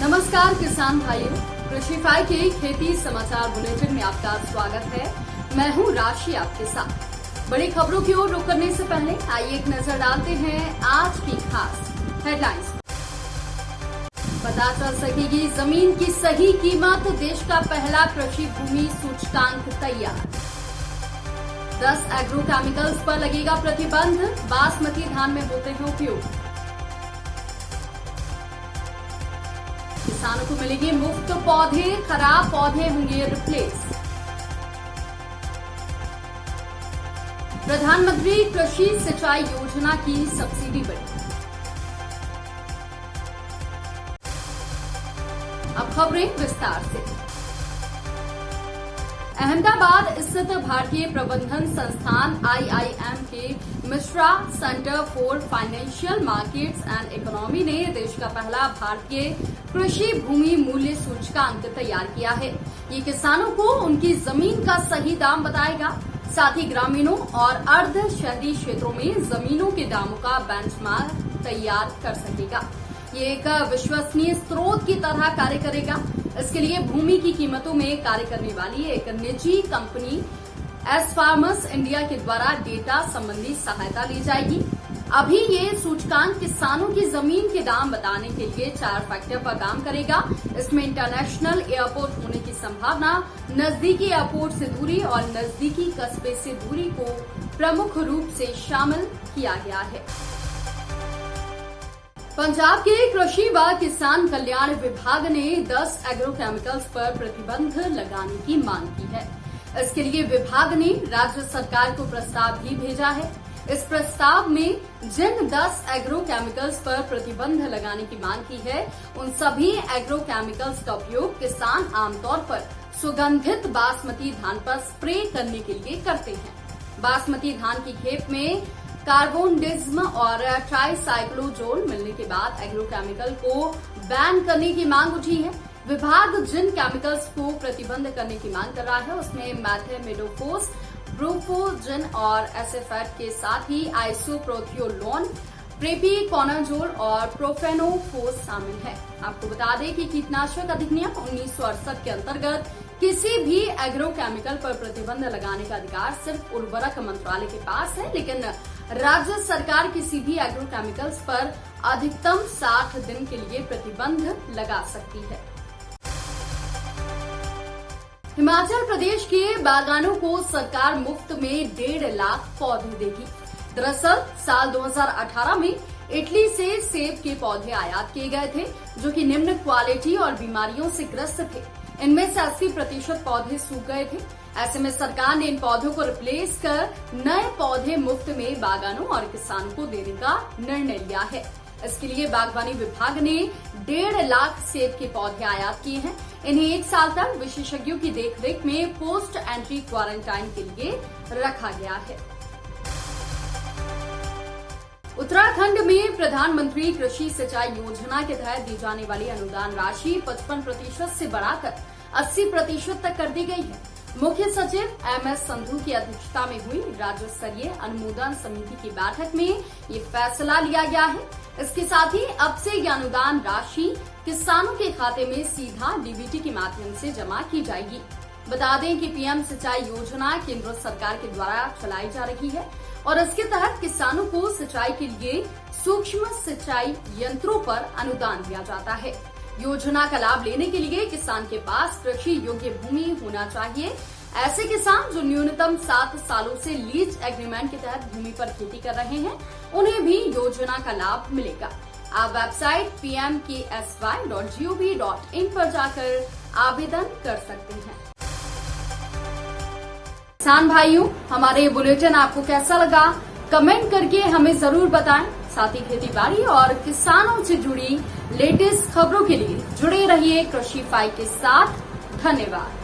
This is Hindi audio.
नमस्कार किसान भाइयों, कृषि फाई के खेती समाचार बुलेटिन में आपका स्वागत है। मैं हूं राशि आपके साथ। बड़ी खबरों की ओर रुख करने से पहले आइए एक नजर डालते हैं आज की खास हेडलाइंस। पता चल सकेगी जमीन की सही कीमत, देश का पहला कृषि भूमि सूचकांक तैयार। 10 एग्रो केमिकल्स पर लगेगा प्रतिबंध, बासमती धान में होते हैं उपयोग। किसानों को मिलेंगे मुफ्त पौधे, खराब पौधे होंगे रिप्लेस। प्रधानमंत्री कृषि सिंचाई योजना की सब्सिडी बढ़ी। अब खबरें विस्तार से। अहमदाबाद स्थित भारतीय प्रबंधन संस्थान IIM के Mishra centre for financial markets and economy ने देश का पहला भारतीय कृषि भूमि मूल्य सूचकांक तैयार किया है। ये किसानों को उनकी जमीन का सही दाम बताएगा, साथ ही ग्रामीणों और अर्ध शहरी क्षेत्रों में जमीनों के दामों का बेंचमार्क तैयार कर सकेगा। ये एक विश्वसनीय स्रोत की तरह कार्य करेगा। इसके लिए भूमि की कीमतों में कार्य करने वाली एक निजी कंपनी एस फार्मर्स इंडिया के द्वारा डेटा संबंधी सहायता ली जाएगी। अभी ये सूचकांक किसानों की जमीन के दाम बताने के लिए 4 फैक्टर पर काम करेगा। इसमें इंटरनेशनल एयरपोर्ट होने की संभावना, नजदीकी एयरपोर्ट से दूरी और नजदीकी कस्बे से दूरी को प्रमुख रूप से शामिल किया गया है। पंजाब के कृषि व किसान कल्याण विभाग ने 10 एग्रो केमिकल्स पर प्रतिबंध लगाने की मांग की है। इसके लिए विभाग ने राज्य सरकार को प्रस्ताव भी भेजा है। इस प्रस्ताव में जिन 10 एग्रो केमिकल्स पर प्रतिबंध लगाने की मांग की है, उन सभी एग्रो केमिकल्स का उपयोग किसान आमतौर पर सुगंधित बासमती धान पर स्प्रे करने के लिए करते हैं। बासमती धान की खेप में कार्बोनडिज्म और ट्राइसाइक्लोजोल मिलने के बाद एग्रो केमिकल को बैन करने की मांग उठी है। विभाग जिन केमिकल्स को प्रतिबंध करने की मांग कर रहा है, उसमें मैथेमिडोफोस, ब्रोफोजिन और एसेफेट के साथ ही आइसोप्रोथियोलोन, प्रेपिकोनाजोल और प्रोफेनोफोस शामिल है। आपको बता दें कि कीटनाशक अधिनियम 1968 के अंतर्गत किसी भी एग्रो केमिकल पर प्रतिबंध लगाने का अधिकार सिर्फ उर्वरक मंत्रालय के पास है, लेकिन राज्य सरकार किसी भी एग्रो केमिकल्स पर अधिकतम 60 दिन के लिए प्रतिबंध लगा सकती है। हिमाचल प्रदेश के बागानों को सरकार मुफ्त में 1.5 लाख पौधे देगी। दरअसल साल 2018 में इटली से सेब के पौधे आयात किए गए थे, जो कि निम्न क्वालिटी और बीमारियों से ग्रस्त थे। इनमें से 80% पौधे सूख गए थे। ऐसे में सरकार ने इन पौधों को रिप्लेस कर नए पौधे मुफ्त में बागानों और किसानों को देने का निर्णय लिया है। इसके लिए बागवानी विभाग ने 1.5 लाख सेब के पौधे आयात किए हैं। इन्हें 1 साल तक विशेषज्ञों की देखरेख में पोस्ट एंट्री क्वारंटाइन के लिए रखा गया है। उत्तराखंड में प्रधानमंत्री कृषि सिंचाई योजना के तहत दी जाने वाली अनुदान राशि 55% से बढ़ाकर 80% तक कर दी गई है। मुख्य सचिव MS संधू की अध्यक्षता में हुई राज्य स्तरीय अनुमोदन समिति की बैठक में ये फैसला लिया गया है। इसके साथ ही अब से ये अनुदान राशि किसानों के खाते में सीधा DBT के माध्यम से जमा की जाएगी। बता दें कि PM सिंचाई योजना केंद्र सरकार के द्वारा चलाई जा रही है और इसके तहत किसानों को सिंचाई के लिए सूक्ष्म सिंचाई यंत्रों पर अनुदान दिया जाता है। योजना का लाभ लेने के लिए किसान के पास कृषि योग्य भूमि होना चाहिए। ऐसे किसान जो न्यूनतम 7 सालों से लीज एग्रीमेंट के तहत भूमि पर खेती कर रहे हैं, उन्हें भी योजना का लाभ मिलेगा। आप वेबसाइट pmksy.gov.in पर जाकर आवेदन कर सकते हैं। किसान भाइयों, हमारे ये बुलेटिन आपको कैसा लगा, कमेंट करके हमें जरूर बताएं। साथ ही खेती बाड़ी और किसानों से जुड़ी लेटेस्ट खबरों के लिए जुड़े रहिए कृषि फाई के साथ। धन्यवाद।